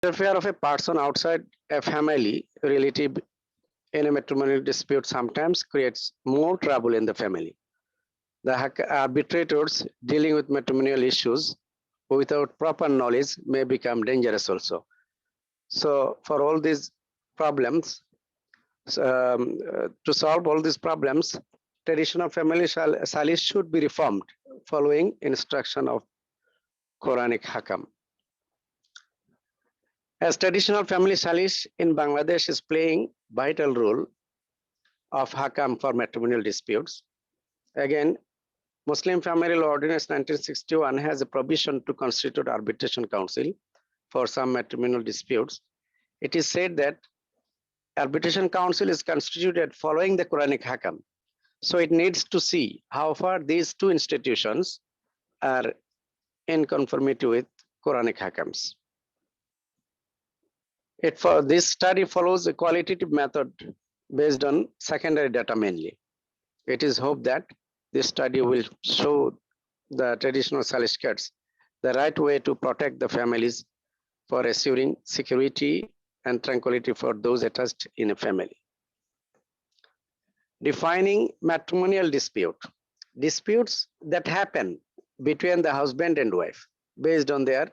Interfere of a person outside a family relative in a matrimonial dispute sometimes creates more trouble in the family. The arbitrators dealing with matrimonial issues without proper knowledge may become dangerous also. So for all these problems, to solve all these problems, traditional family salis should be reformed following instruction of Quranic Hakam. As traditional family salis in Bangladesh is playing vital role of Hakam for matrimonial disputes. Again, Muslim Family Law Ordinance 1961 has a provision to constitute arbitration council for some matrimonial disputes. It is said that arbitration council is constituted following the Quranic Hakam. So it needs to see how far these two institutions are in conformity with Quranic Hakams. This study follows a qualitative method based on secondary data mainly. It is hoped that this study will show the traditional solicitors the right way to protect the families for assuring security and tranquility for those attached in a family. Defining matrimonial dispute. Disputes that happen between the husband and wife based on their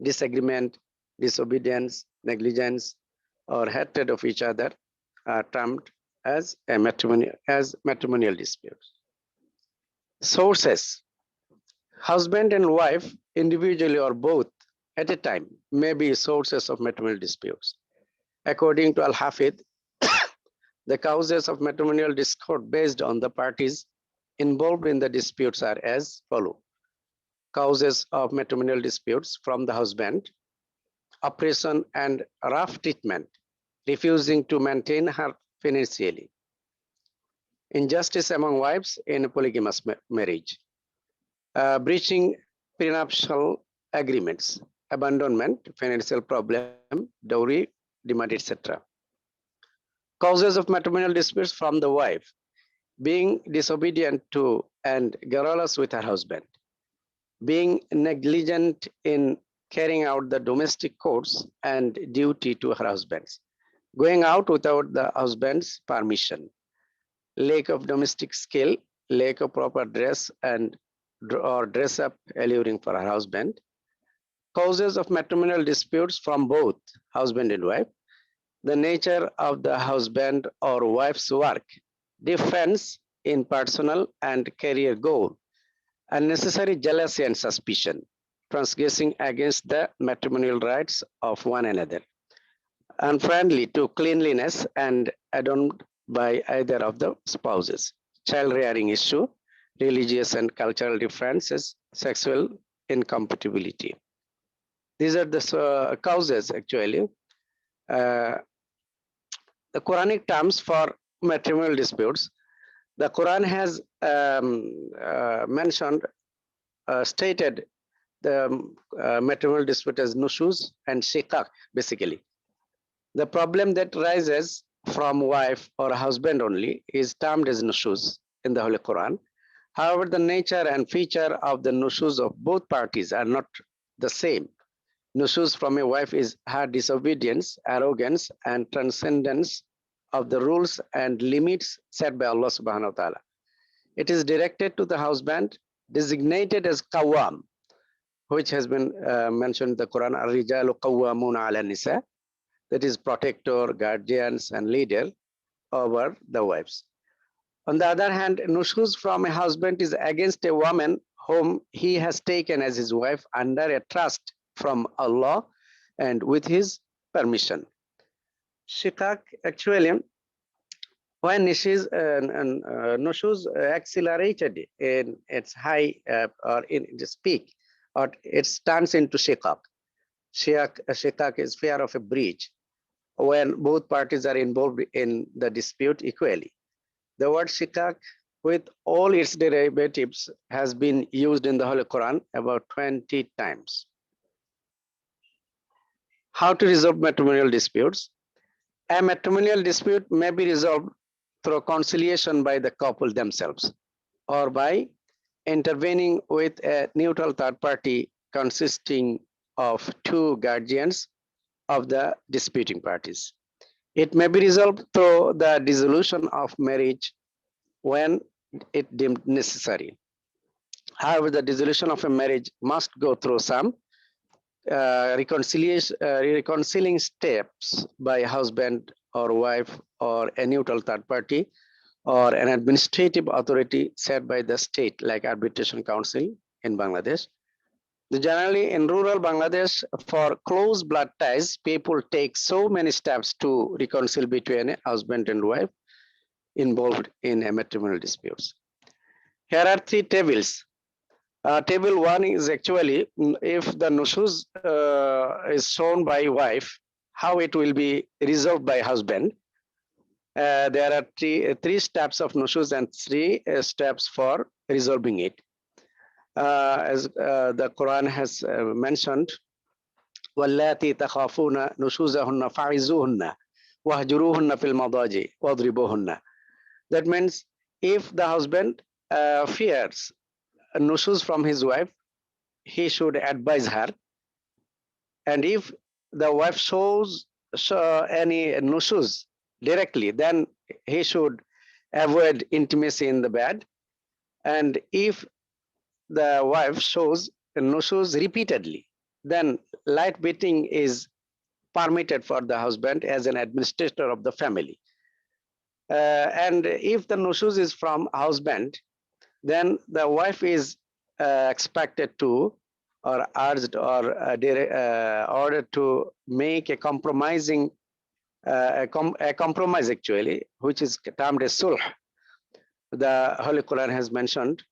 disagreement, disobedience, negligence, or hatred of each other are termed as matrimonial disputes. Sources. Husband and wife, individually or both at a time, may be sources of matrimonial disputes. According to Al-Hafid, the causes of matrimonial discord based on the parties involved in the disputes are as follow. Causes of matrimonial disputes from the husband: oppression and rough treatment, refusing to maintain her financially; injustice among wives in a polygamous marriage; breaching prenuptial agreements; abandonment, financial problem, dowry, demand, etc. Causes of matrimonial disputes from the wife: being disobedient to and garrulous with her husband; being negligent in carrying out the domestic chores and duty to her husband; going out without the husband's permission; lack of domestic skill; lack of proper dress and or dress up alluring for her husband. Causes of matrimonial disputes from both husband and wife: the nature of the husband or wife's work, difference in personal and career goal, unnecessary jealousy and suspicion, transgressing against the matrimonial rights of one another, unfriendly to cleanliness and adorned by either of the spouses, child rearing issue, religious and cultural differences, sexual incompatibility. These are the causes actually. The Quranic terms for matrimonial disputes. The Quran has stated the matrimonial dispute as nushuz and shikak, basically. The problem that rises from wife or husband only is termed as nushuz in the Holy Quran. However, the nature and feature of the nushuz of both parties are not the same. Nushuz from a wife is her disobedience, arrogance, and transcendence of the rules and limits set by Allah subhanahu wa ta'ala. It is directed to the husband, designated as qawwam, which has been mentioned in the Quran, ar-rijalu qawwamuna ala nisa, that is protector, guardians, and leader over the wives. On the other hand, nushuz from a husband is against a woman whom he has taken as his wife under a trust from Allah and with his permission. Shikak actually, when nushuz accelerated in its high or in its peak, or it turns into shikak. Shikak is fear of a breach when both parties are involved in the dispute equally. The word shikak with all its derivatives has been used in the Holy Quran about 20 times. How to resolve matrimonial disputes? A matrimonial dispute may be resolved through conciliation by the couple themselves or by intervening with a neutral third party consisting of two guardians of the disputing parties. It may be resolved through the dissolution of marriage when it deemed necessary. However, the dissolution of a marriage must go through some reconciling steps by husband or wife or a neutral third party or an administrative authority set by the state, like Arbitration Council in Bangladesh. Generally, in rural Bangladesh, for close blood ties, people take so many steps to reconcile between a husband and wife involved in a matrimonial disputes. Here are three tables. Table 1 is actually if the nushuz is shown by wife, how it will be resolved by husband. There are three steps of nushuz and three steps for resolving it. As the Quran has mentioned, وَاللَّاتِي تَخَافُونَ نُشُوزَهُنَّ فَعِزُوهُنَّ وَهْجُرُوهُنَّ فِي الْمَضَاجِعِ وَاضْرِبُوهُنَّ. That means if the husband fears nushuz from his wife, he should advise her. And if the wife shows any nushuz directly, then he should avoid intimacy in the bed. And if the wife shows nushuz repeatedly, then light beating is permitted for the husband as an administrator of the family. And if the nushuz is from husband, then the wife is expected to or urged or ordered to make a compromising a compromise actually, which is termed as sulh. The Holy Quran has mentioned,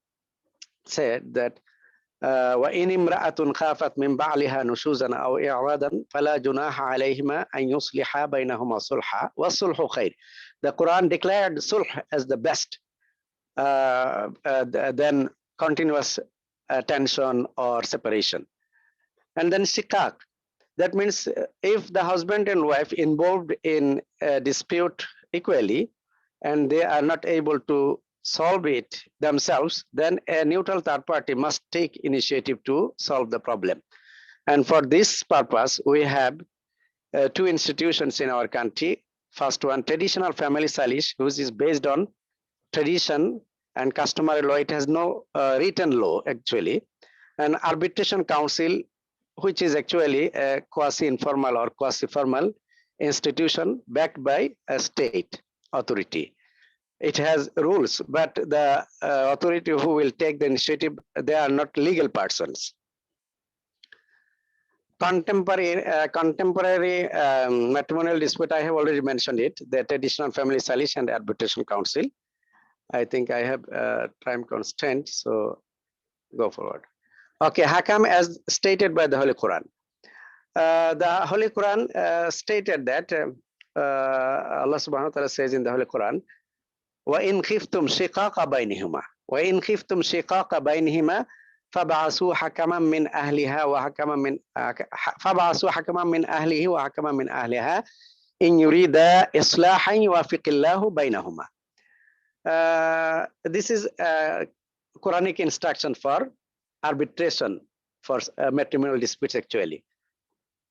said that وَإِنِ امْرَأَةٌ خَافَتْ مِنْ بَعْلِهَا نُشُوزًا أَوْ إِعْرَاضًا فَلَا جُنَاحَ عَلَيْهِمَا أَنْ يُصْلِحَا بَيْنَهُمَا صُلْحًا وَالصُّلْحُ خَيْرٌ. The Quran declared sulh as the best than continuous tension or separation. And then shikak, that means if the husband and wife involved in a dispute equally and they are not able to solve it themselves, then a neutral third party must take initiative to solve the problem. And for this purpose, we have two institutions in our country. First one, traditional family salish, which is based on tradition and customary law. It has no written law actually. And arbitration council, which is actually a quasi-informal or quasi-formal institution backed by a state authority. It has rules, but the authority who will take the initiative, they are not legal persons. Contemporary matrimonial dispute, I have already mentioned it, the traditional family salish and arbitration council. I think I have time constraint, so go forward. Okay, Hakam as stated by the Holy Quran. The Holy Quran stated that Allah subhanahu wa ta'ala says in the Holy Quran, وَإِنْ خِفْتُمْ شِقَاقَ بَيْنِهِمَا وَإِنْ خِفْتُمْ شِقَاقَ بَيْنِهِمَا فَبَعَثُوا حَكَمًا مِنْ أَهْلِهَا وَحَكَمًا مِنْ فَبَعَثُوا حَكَمًا مِنْ أَهْلِهِ وَحَكَمًا مِنْ أَهْلِهَا إِنْ يُرِيدَا إِصْلَاحًا يُوَفِّقِ اللَّهُ بَيْنَهُمَا. This is a Quranic instruction for arbitration for matrimonial disputes actually.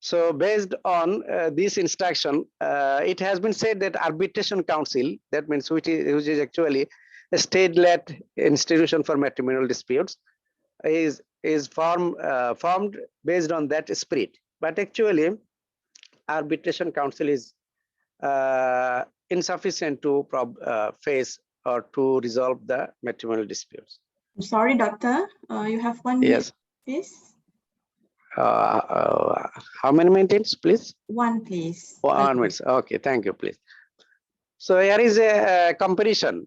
So based on this instruction, it has been said that arbitration council, that means which is actually a state-led institution for matrimonial disputes, is formed based on that spirit. But actually, arbitration council is insufficient to face or to resolve the matrimonial disputes. I'm sorry, doctor. You have 1 minute, yes, please. How many minutes, please? 1, please. 1 minute. Okay, thank you, please. So here is a comparison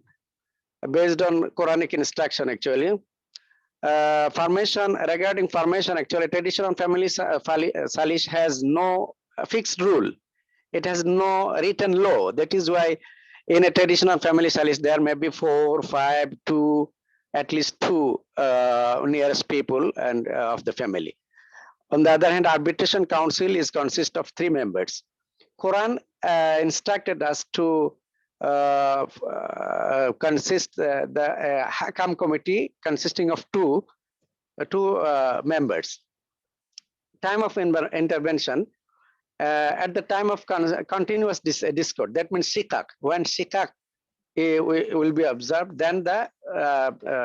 based on Quranic instruction actually. Formation, regarding formation, actually traditional family salish has no fixed rule. It has no written law. That is why in a traditional family salish there may be 4, 5, 2, at least 2 nearest people and of the family. On the other hand, arbitration council is consist of 3 members. Quran instructed us to consist the Hakam committee consisting of two members. Time of intervention, at the time of continuous discord, that means shikak. When shikak will be observed, then the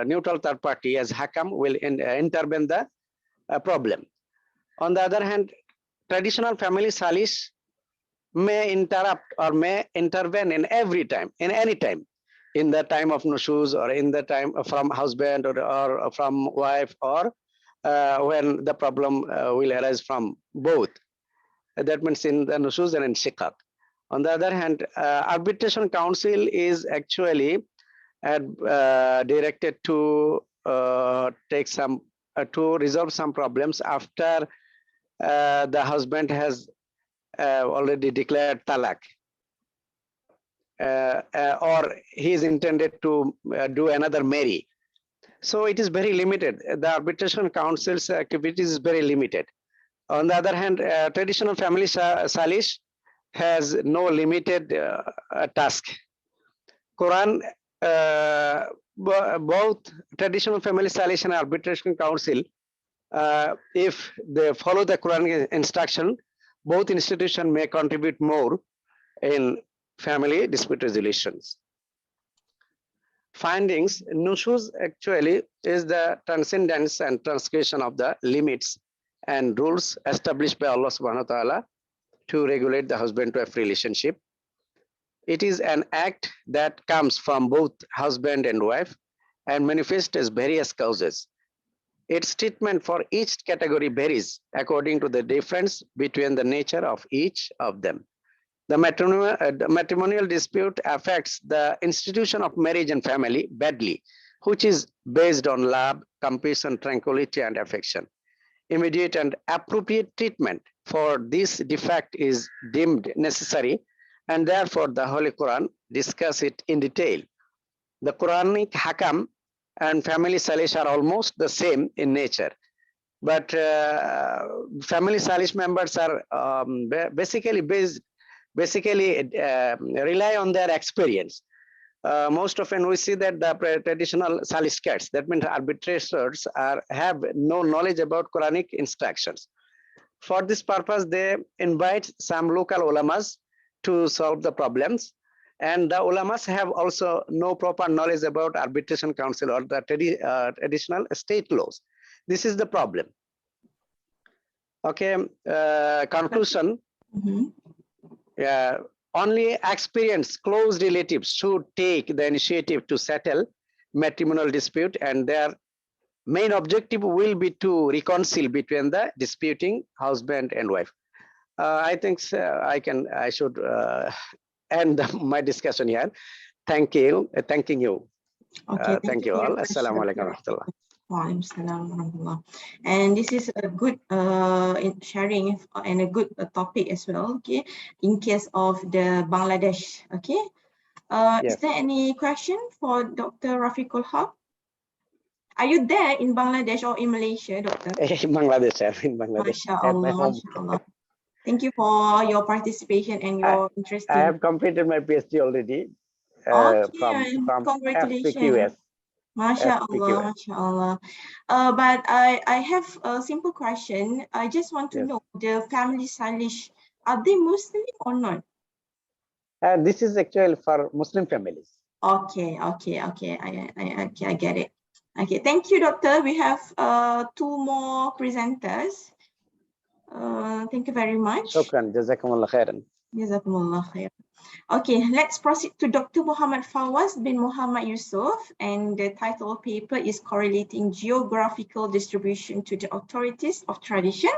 neutral third party as hakam will intervene the problem. On the other hand, traditional family salis may interrupt or may intervene in every time, in any time, in the time of nushuz or in the time from husband or from wife, or when the problem will arise from both. That means in the nushuz and in shikak. On the other hand, arbitration council is actually directed to take some to resolve some problems after the husband has already declared talak, or he is intended to do another marry. So it is very limited. The arbitration council's activities is very limited. On the other hand, traditional family salis has no limited task. Quran, both traditional family salis and arbitration council, if they follow the Quran instruction, both institutions may contribute more in family dispute resolutions. Findings: nushuz actually is the transcendence and transgression of the limits and rules established by Allah subhanahu wa ta'ala to regulate the husband-wife relationship. It is an act that comes from both husband and wife and manifests as various causes. Its treatment for each category varies according to the difference between the nature of each of them. The matrimonial dispute affects the institution of marriage and family badly, which is based on love, compassion, tranquility, and affection. Immediate and appropriate treatment for this defect is deemed necessary, and therefore the Holy Quran discusses it in detail. The Quranic hakam and family salis are almost the same in nature, but family salis members are basically rely on their experience. Most often we see that the traditional saliscats, that means arbitrators, have no knowledge about Quranic instructions. For this purpose, they invite some local ulamas to solve the problems, and the ulamas have also no proper knowledge about arbitration council or the traditional state laws. This is the problem. Okay, conclusion. Only experienced close relatives should take the initiative to settle matrimonial dispute, and their main objective will be to reconcile between the disputing husband and wife. I think I should end my discussion here. Thank you. Thanking you. Okay, thank you all. Assalamu alaikum warahmatullah. And this is a good sharing and a good topic as well, okay, in case of the Bangladesh, okay. Yes. Is there any question for Dr. Rafiqul Haq? Are you there in Bangladesh or in Malaysia, Doctor? In Bangladesh, in Bangladesh. MashaAllah, MashaAllah. Thank you for your participation and your interest. I have completed my PhD already from congratulations. MashaAllah, MashaAllah. But I have a simple question. I just want to know, the family Salish, are they Muslim or not? This is actually for Muslim families. Okay. I get it. Okay, thank you, Doctor. We have two more presenters. Thank you very much. Shukran, jazakumullah khairan. Jazakumullah khairan. Okay, let's proceed to Dr. Muhammad Fawaz bin Muhammad Yusuf, and the title of paper is Correlating Geographical Distribution to the Authorities of Tradition,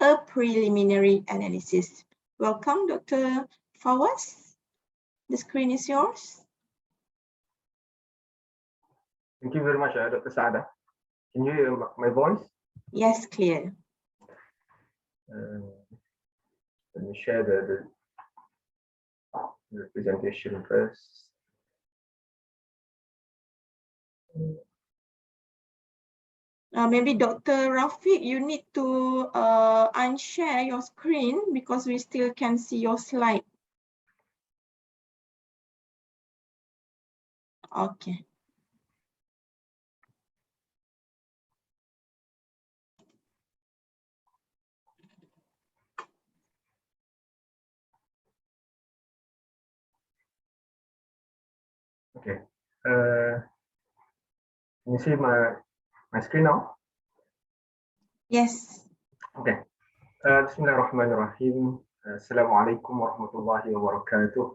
a Preliminary Analysis. Welcome, Dr. Fawaz. The screen is yours. Thank you very much, Dr. Saada. Can you hear my voice? Yes, clear. Let me share the presentation first. Maybe Dr. Rafiq, you need to unshare your screen because we still can see your slide. Okay. Okay. Can you see my screen now? Yes. Okay. Bismillahirrahmanirrahim. Assalamualaikum warahmatullahi wabarakatuh.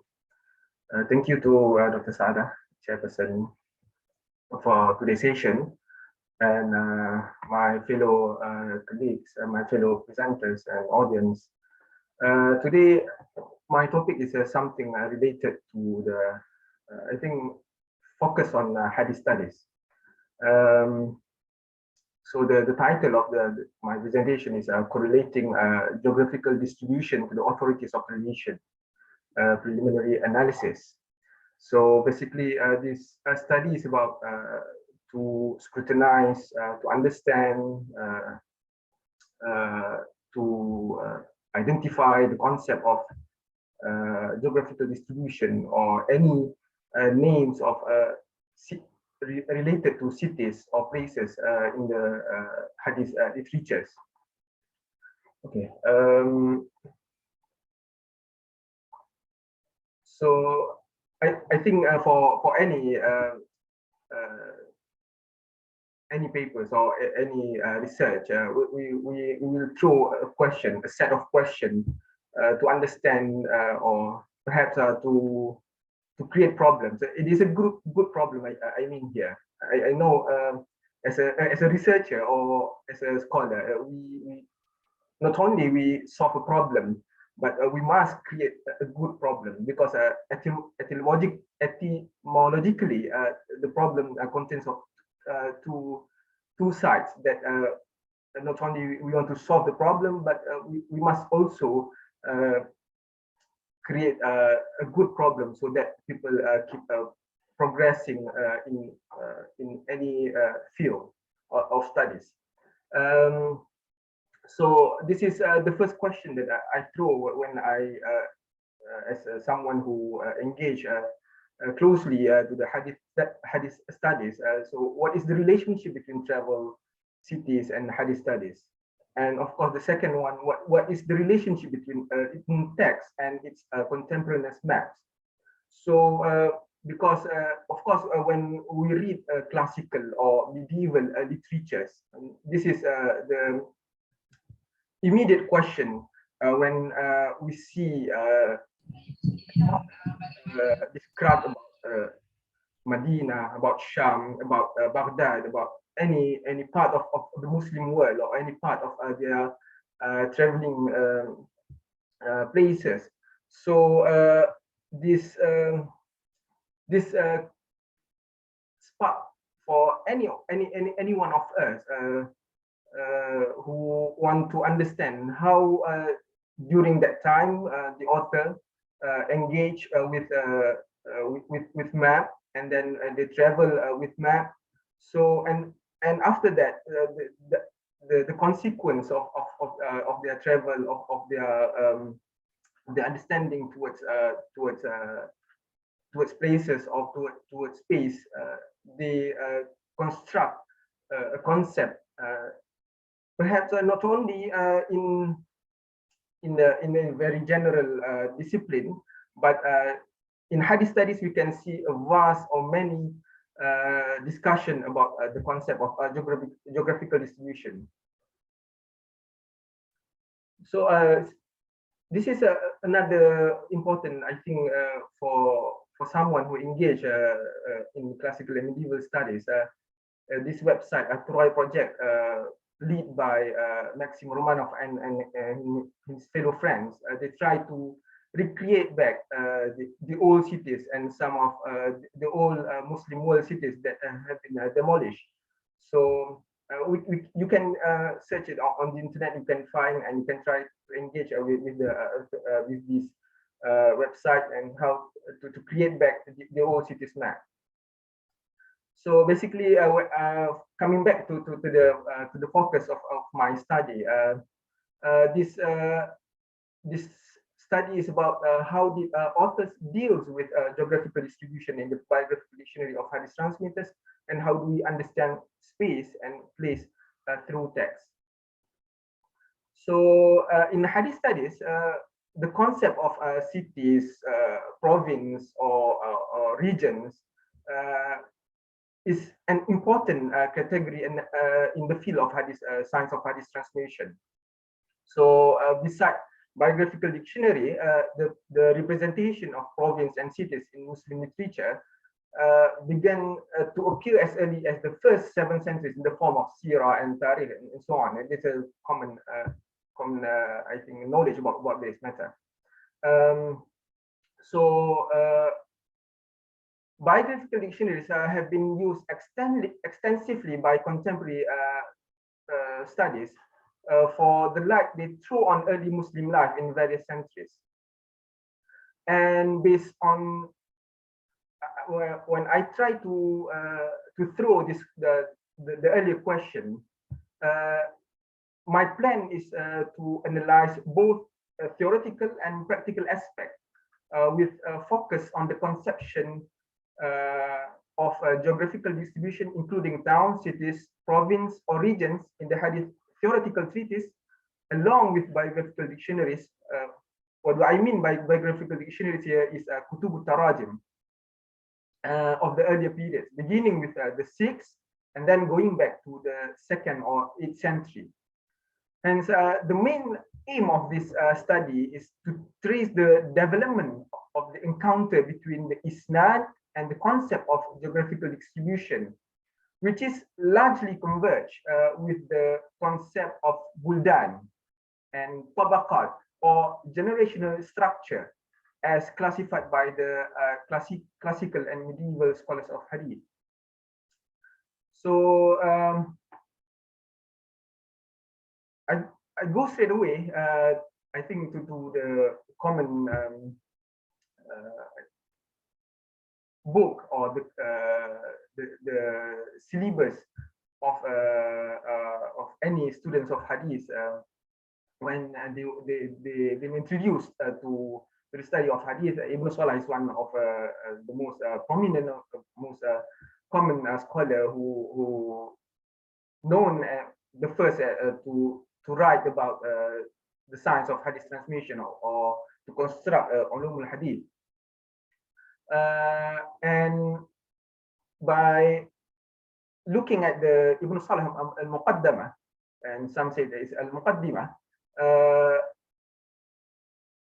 Thank you to Dr. Saada, Chairperson, for today's session, and my fellow colleagues, my fellow presenters and audience. Today, my topic is something related to the, I think, focus on hadith studies. So the title of my presentation is Correlating Geographical Distribution to the Authorities of Religion, Preliminary Analysis. So basically, this study is about to scrutinize, to understand, to identify the concept of geographical distribution or any names of related to cities or places in the hadith literatures. Okay. So I think for any papers or any research, we will throw a question, a set of questions to understand or perhaps to create problems. It is a good problem. I mean here. I know as a researcher or as a scholar, we not only we solve a problem, but we must create a good problem, because etymologically the problem contains of two sides, that not only we want to solve the problem, but we must also create a good problem so that people keep progressing in any field of studies. So this is the first question that I throw when I, as someone who engage closely to the hadith studies. So what is the relationship between travel, cities, and hadith studies? And of course, the second one, what is the relationship between written text and its contemporaneous maps? So because of course, when we read classical or medieval literatures, this is the immediate question when we see described about Medina, about Sham, about Baghdad, about any part of the Muslim world or any part of their traveling places. So this spark for any one of us who want to understand how during that time the author engage with map, and then they travel with map. So and after that the consequence of their travel, of their understanding towards places or towards space, they construct a concept, perhaps not only in a very general discipline, but in hadith studies we can see a vast or many discussion about the concept of geographical distribution. So this is another important, I think, for someone who engage in classical and medieval studies. This website, a Troy project, led by Maxim Romanov and his fellow friends, they try to recreate back the old cities and some of the old Muslim world cities that have been demolished. So you can search it on the internet. You can find and you can try to engage with this website and how to create back the old cities map. So basically, coming back to the focus of my study, this study is about how the authors deals with geographical distribution in the biographical dictionary of hadith transmitters, and how do we understand space and place through text. So in hadith studies, the concept of cities, province, or regions is an important category in the field of hadith, science of hadith transmission. So besides biographical dictionary, the representation of province and cities in Muslim literature began to appear as early as the first 7 centuries in the form of Sirah and Tarikh and so on. And it's a common, I think, knowledge about this matter. Biographical dictionaries have been used extensively by contemporary studies for the light they throw on early Muslim life in various centuries. And based on when I try to throw this the earlier question, my plan is to analyze both theoretical and practical aspects with a focus on the conception of geographical distribution, including towns, cities, province, or regions in the hadith theoretical treatise, along with biographical dictionaries. What do I mean by biographical dictionaries here is Kutub Tarajim of the earlier periods, beginning with the 6th and then going back to the 2nd or 8th century. Hence, the main aim of this study is to trace the development of the encounter between the isnad and the concept of geographical distribution, which is largely converged with the concept of buldan and tabaqat, or generational structure, as classified by the classical and medieval scholars of hadith. So I go straight away, I think, to the common book or the syllabus of any students of hadith when they've been introduced to the study of hadith. Ibn Salah is one of the most prominent, most common scholar who known the first to write about the science of hadith transmission or to construct ulum al-hadith. And by looking at the Ibn Salah al-Muqaddamah, and some say that it's al-Muqaddimah,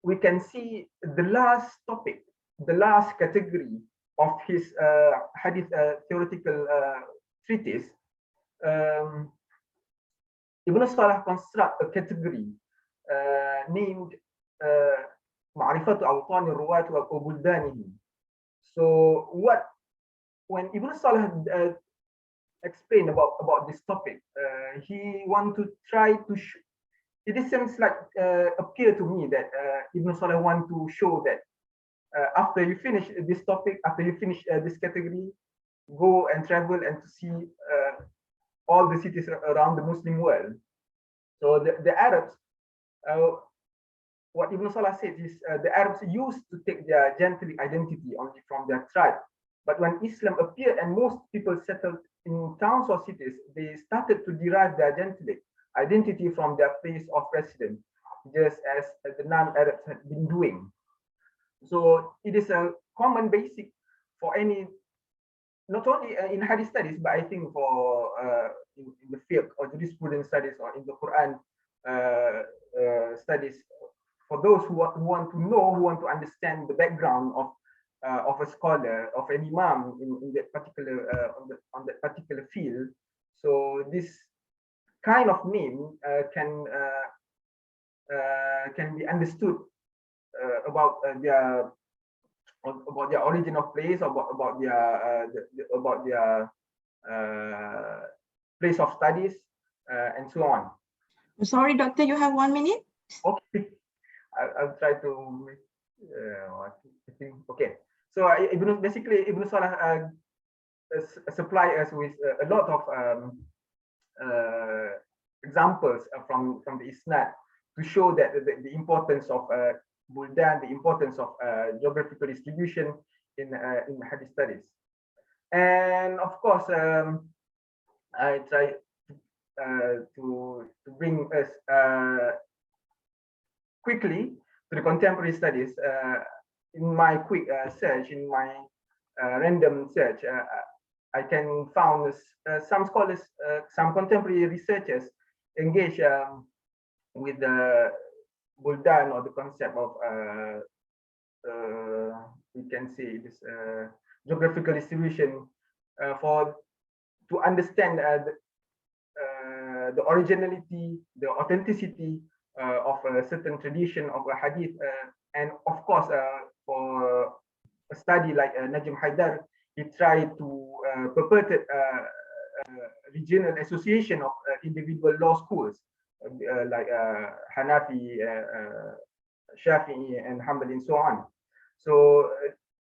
we can see the last topic, the last category of his hadith theoretical treatise. Ibn Salah construct a category named Ma'rifatu Awtani Ruwat wa Buldanihim. So when Ibn Salah explained about this topic, he want to try to it seems like appear to me that Ibn Salah want to show that after you finish this topic, after you finish this category, go and travel and to see all the cities around the Muslim world. So the Arabs, what Ibn Salah says is the Arabs used to take their gentilic identity only from their tribe. But when Islam appeared and most people settled in towns or cities, they started to derive their gentilic identity from their place of residence, just as the non-Arabs had been doing. So it is a common basic for any, not only in hadith studies, but I think for in the fiqh or jurisprudence studies or in the Quran studies, for those who want to know, who want to understand the background of a scholar, of an imam in that particular on that particular field. So this kind of name can be understood about their origin of place, about their place of studies, and so on. I'm sorry, doctor, you have 1 minute. Okay, I'll try to make. I think okay. So basically Ibn Salah supply us with a lot of examples from the Isnad to show that the importance of buldan, the importance of geographical distribution in hadith studies. And of course, I try to bring us quickly to the contemporary studies. In my quick search, in my random search, I can found some scholars, some contemporary researchers engage with the buldan, or the concept of we can say this geographical distribution for to understand the originality, the authenticity of a certain tradition of a hadith, and of course for a study like Najm Haidar, he tried to perpetrate regional association of individual law schools like Hanafi, Shafi'i, and Hanbali, and so on. So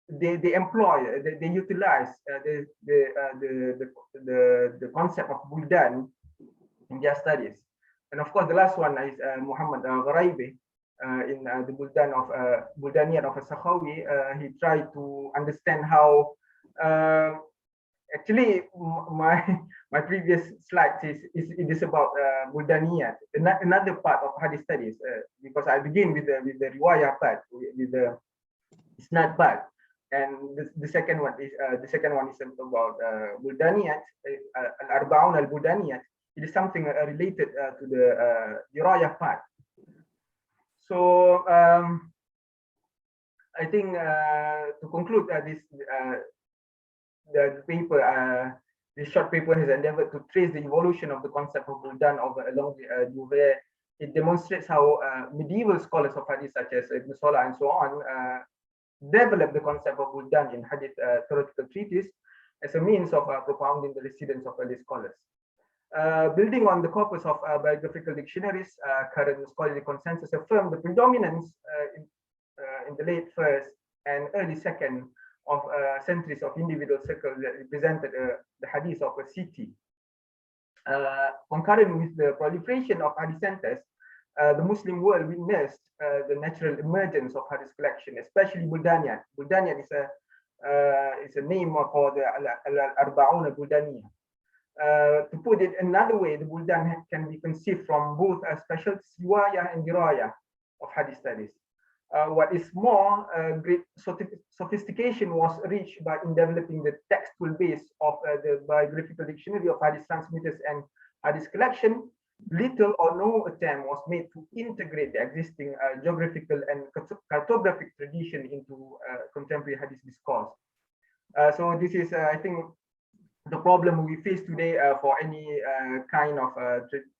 they employ, they utilize the concept of buldan in their studies. And of course, the last one is Muhammad Gharaibi in the buldan of Buldaniyat of Sakhawi. He tried to understand how actually my previous slide it is about Buldaniyat, another part of hadith studies, because I begin with the riwayah part, with the isnad part, and the second one is about Buldaniyat, al-arba'un al-Buldaniyat. It is something related to the dirayah part. So I think to conclude the paper, this short paper has endeavored to trace the evolution of the concept of buldan along the Duvet. It demonstrates how medieval scholars of hadith such as Ibn Salah and so on developed the concept of buldan in hadith theoretical treatise as a means of propounding the residence of early scholars. Building on the corpus of biographical dictionaries, current scholarly consensus affirmed the predominance in the late first and early second of centuries of individual circles that represented the hadith of a city. Concurrent with the proliferation of hadith centers, the Muslim world witnessed the natural emergence of hadith collection, especially Buldaniyat. Buldaniyat is a name for the Al-Arba'un al-Buldaniyah. To put it another way, the buldan can be conceived from both a special riwayah and dirayah of hadith studies. What is more, great sophistication was reached in developing the textual base of the biographical dictionary of hadith transmitters and hadith collection. Little or no attempt was made to integrate the existing geographical and cartographic tradition into contemporary hadith discourse. So this is, I think, the problem we face today for any kind of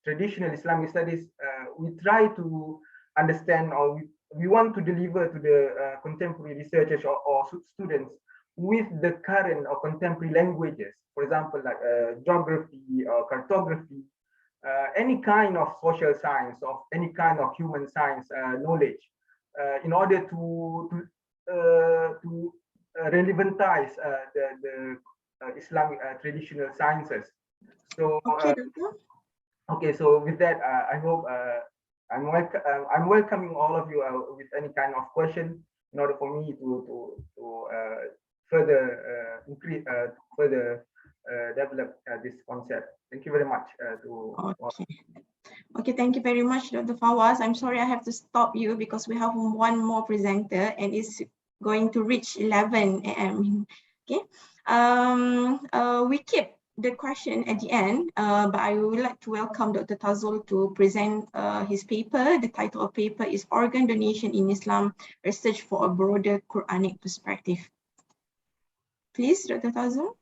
traditional Islamic studies. We try to understand, or we want to deliver to the contemporary researchers or students with the current or contemporary languages, for example, like geography or cartography, any kind of social science, of any kind of human science knowledge, in order to relevantize the Islamic traditional sciences. So okay, so with that, I hope I'm welcoming all of you with any kind of question in order for me to further increase, further develop this concept. Thank you very much. Okay, thank you very much, Dr. Fawaz. I'm sorry I have to stop you because we have one more presenter and it's going to reach 11 a.m. Okay, we keep the question at the end, but I would like to welcome Dr. Tazul to present his paper. The title of paper is Organ Donation in Islam, Research for a Broader Quranic Perspective. Please, Dr. Tazul.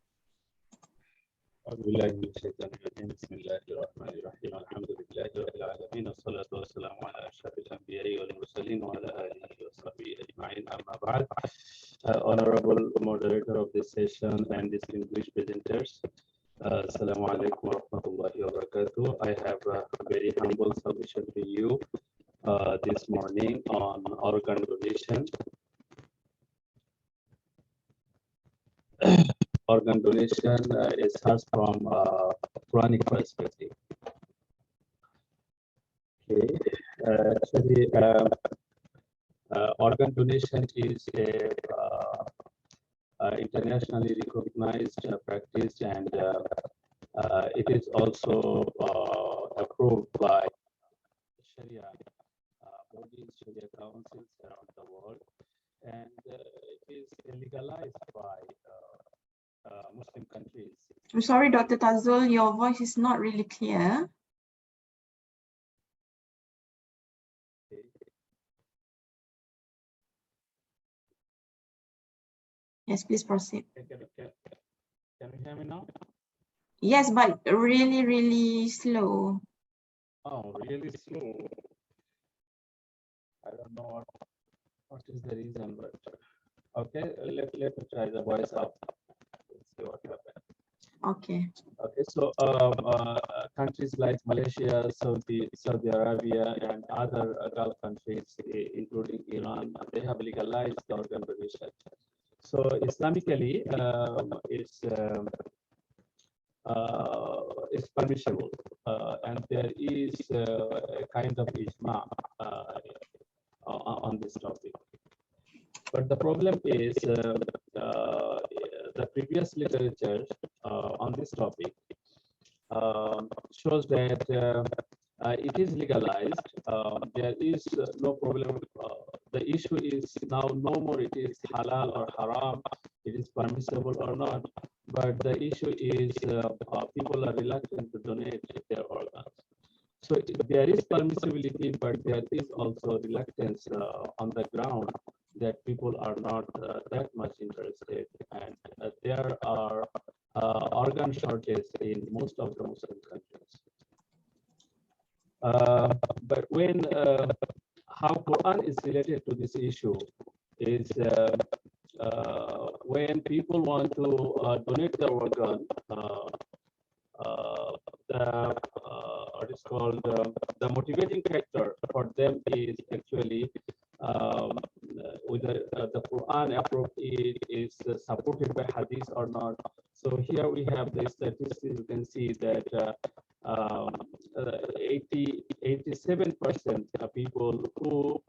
أعوذ بالله من الشيطان الرجيم بسم الله الرحمن الرحيم الحمد لله رب العالمين والصلاة والسلام على أشرف الأنبياء والمرسلين وعلى آله وصحبه أجمعين أما بعد. Honorable moderator of this session and distinguished presenters, Assalamu alaikum wa rahmatullahi wa barakatuh. I have a very humble submission to you this morning on organ donation. Organ donation is starts from a Quranic perspective. Okay, actually, organ donation is a internationally recognized practice, and it is also approved by Sharia bodies, Sharia councils around the world, and it is legalized by Muslim countries. I'm sorry, Dr. Tazul, your voice is not really clear. Yes, please proceed. Can you hear me now? Yes, but really, really slow. Oh, really slow. I don't know what is the reason, but okay, let me try the voice up. Let's see what happens. Okay. Okay, so countries like Malaysia, Saudi Arabia, and other Gulf countries, including Iran, they have legalized the organ donation. So Islamically, it's permissible, and there is a kind of ijma on this topic. But the problem is the previous literature on this topic shows that it is legalized. There is no problem. The issue is now no more it is halal or haram, it is permissible or not. But the issue is people are reluctant to donate their organs. So there is permissibility, but there is also reluctance on the ground that people are not that much interested, and there are organ shortage in most of the Muslim countries. But when how Quran is related to this issue is when people want to donate their organ, what is called the motivating factor for them is actually whether the Quran approach is supported by hadith or not. So here we have the statistics. You can see that 87% of people who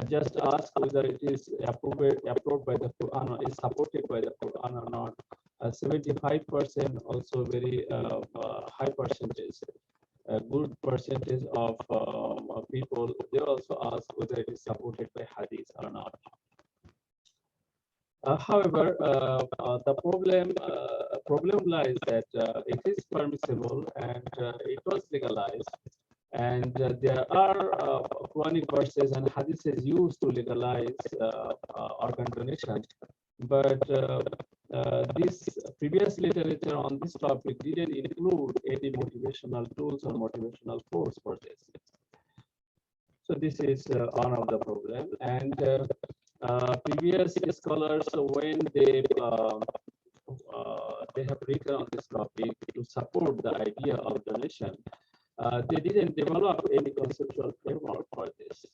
just ask whether it is approved by the Quran or is supported by the Quran or not. 75% also very high percentage, a good percentage of people, they also ask whether it is supported by hadith or not. However, the problem lies that it is permissible and it was legalized, and there are Quranic verses and hadiths used to legalize organ donation, but this previous literature on this topic didn't include any motivational tools or motivational force for this. So this is one of the problems. And previous scholars, when they have written on this topic to support the idea of donation, they didn't develop any conceptual framework for this.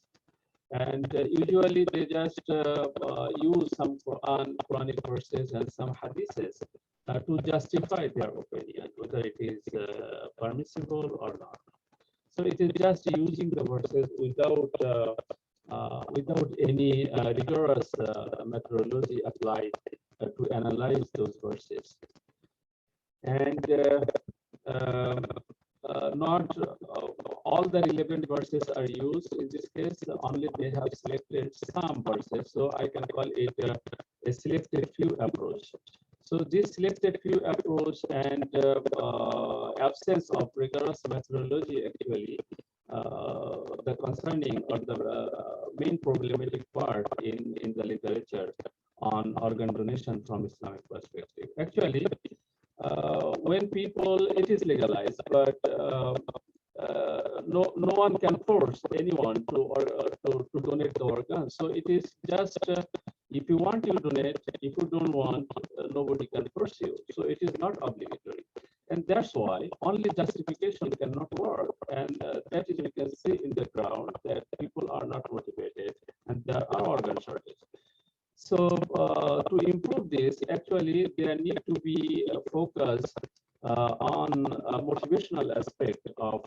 And usually they just use some Quranic verses and some hadiths to justify their opinion, whether it is permissible or not. So it is just using the verses without any rigorous methodology applied to analyze those verses. And not all the relevant verses are used in this case, only they have selected some verses. So I can call it a selected few approach. So this selected few approach and absence of rigorous methodology actually the concerning or the main problematic part in the literature on organ donation from Islamic perspective. Actually, when people, it is legalized, but no one can force anyone to donate the organ. So it is just if you want, you donate. If you don't want, nobody can force you. So it is not obligatory, and that's why only justification cannot work. And that is, we can see in the ground that people are not motivated, and there are organ shortages. So to improve this, actually, there need to be a focus on a motivational aspect of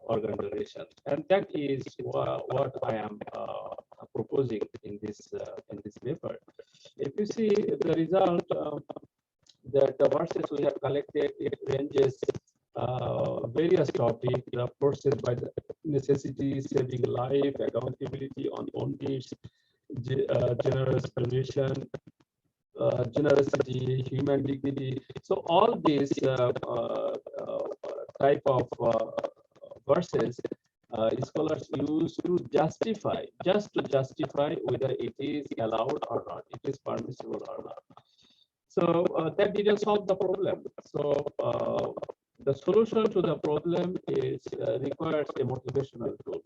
organ donation, and that is what I am proposing in this paper. If you see the result, that the verses we have collected, it ranges various topics, the forces by the necessity, saving life, accountability on own needs, generous donation, generosity, human dignity. So all these type of verses scholars use to justify, just to justify whether it is allowed or not, it is permissible or not. So that didn't solve the problem. So the solution to the problem is requires a motivational tool.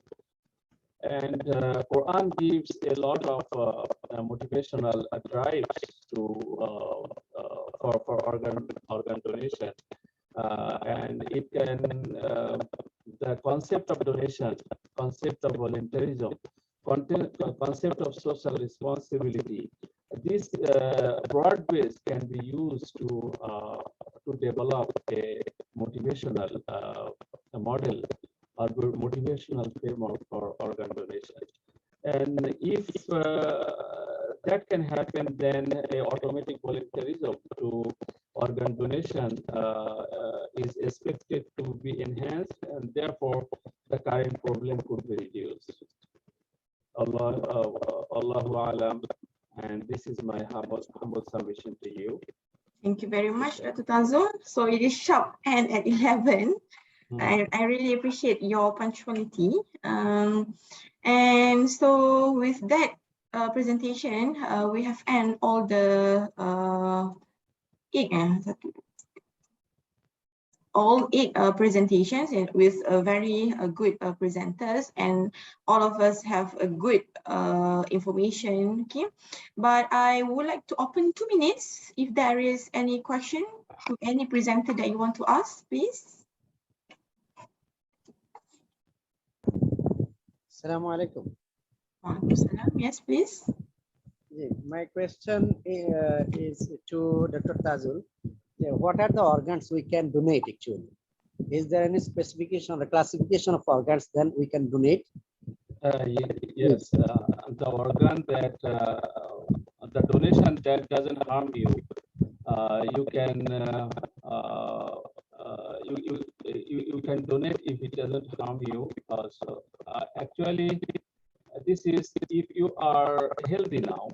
And Quran gives a lot of motivational drives to for organ donation, and it can the concept of donation, concept of voluntarism, concept of social responsibility. This broad base can be used to develop a motivational model or motivational framework for organ donation. And if that can happen, then a automatic voluntarism to organ donation is expected to be enhanced, and therefore the current problem could be reduced. Allahu Alam, and this is my humble submission to you. Thank you very much, Dr. Tazul. So it is sharp and at 11. I really appreciate your punctuality. And so with that presentation, we have ended all the eight presentations and with very good presenters, and all of us have a good information. Okay, but I would like to open 2 minutes if there is any question to any presenter that you want to ask, please. Assalamu alaikum. Yes, please. My question is to Dr. Tazul. What are the organs we can donate actually? Is there any specification or the classification of organs then we can donate? Yes, the organ that the donation that doesn't harm you, you can you can donate if it doesn't harm you. So actually, this is if you are healthy now,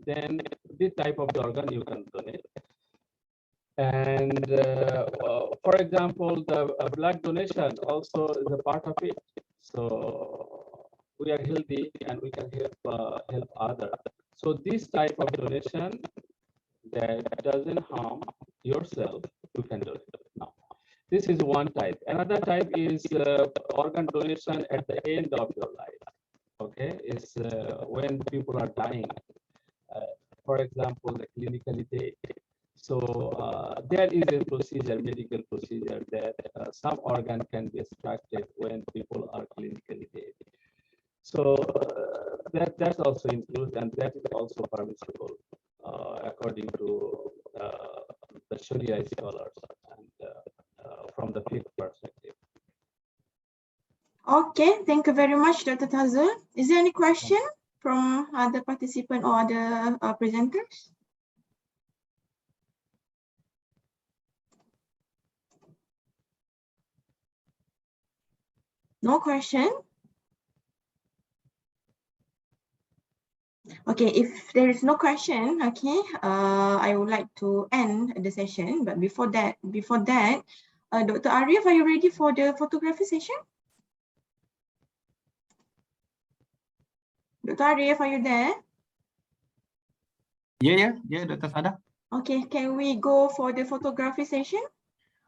then this type of the organ you can donate. And for example, the blood donation also is a part of it. So we are healthy and we can help others. So this type of donation that doesn't harm yourself, you can do it now. This is one type. Another type is organ donation at the end of your life. Okay, it's when people are dying. For example, the clinically dead. So there is a procedure, medical procedure, that some organ can be extracted when people are clinically dead. So that's also included, and that is also permissible according to the Sharia scholars and from the fiqh perspective. Okay, thank you very much, Dr. Tazul. Is there any question from other participants or other presenters? No question? Okay, if there is no question, okay, I would like to end the session. But before that, Dr. Arif, are you ready for the photography session? Dr. Arif, are you there? Yeah, Dr. Sada. Okay, can we go for the photography session,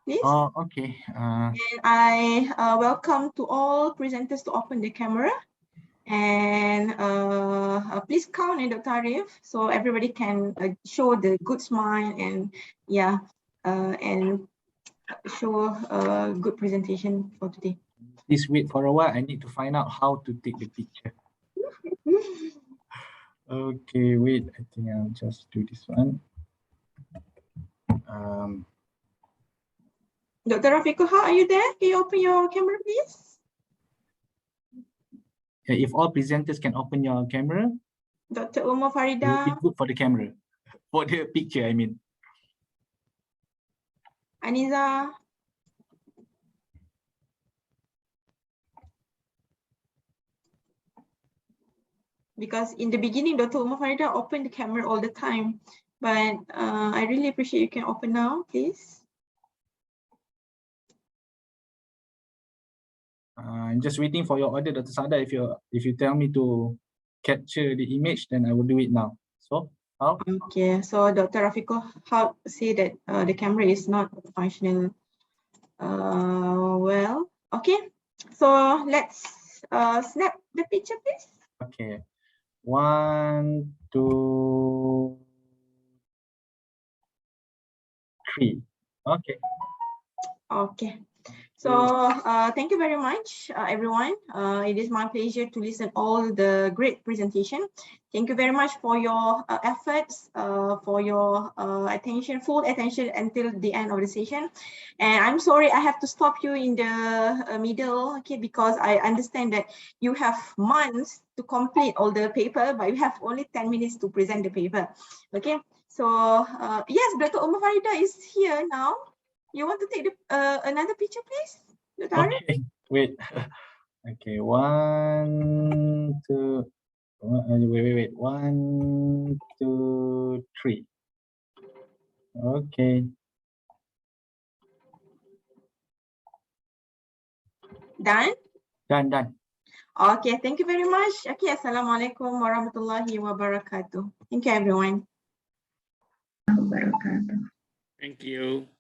please? Oh, okay. And I welcome to all presenters to open the camera. And please count, Dr. Arif, so everybody can show the good smile and and show a good presentation for today. Please wait for a while. I need to find out how to take the picture. Okay, wait. I think I'll just do this one. Dr. Rafiqullah, are you there? Can you open your camera, please? If all presenters can open your camera, Dr. Umar it will Farida. be good for the camera, for the picture, I mean. Aniza. Because in the beginning, Dr. Umar Farida opened the camera all the time. but I really appreciate you can open now, please. I'm just waiting for your order, Dr. Sada. If you tell me to capture the image, then I will do it now. So how? Okay, so Dr. Rafiqul, how say that the camera is not functional well. Okay, so let's snap the picture, please. Okay. 1, 2, 3. Okay. Okay. So thank you very much, everyone. It is my pleasure to listen all the great presentation. Thank you very much for your efforts, for your attention, full attention until the end of the session. And I'm sorry I have to stop you in the middle, okay, because I understand that you have months to complete all the paper, but you have only 10 minutes to present the paper, okay? So yes, Dr. Umar Farida is here now. You want to take the, another picture, please? Dr. Arif? Okay. Wait. Okay. 1, 2. Wait. 1, 2, 3. Okay. Done? Done. Okay, thank you very much. Okay, Assalamualaikum warahmatullahi wabarakatuh. Thank you, everyone. Wabarakatuh. Thank you.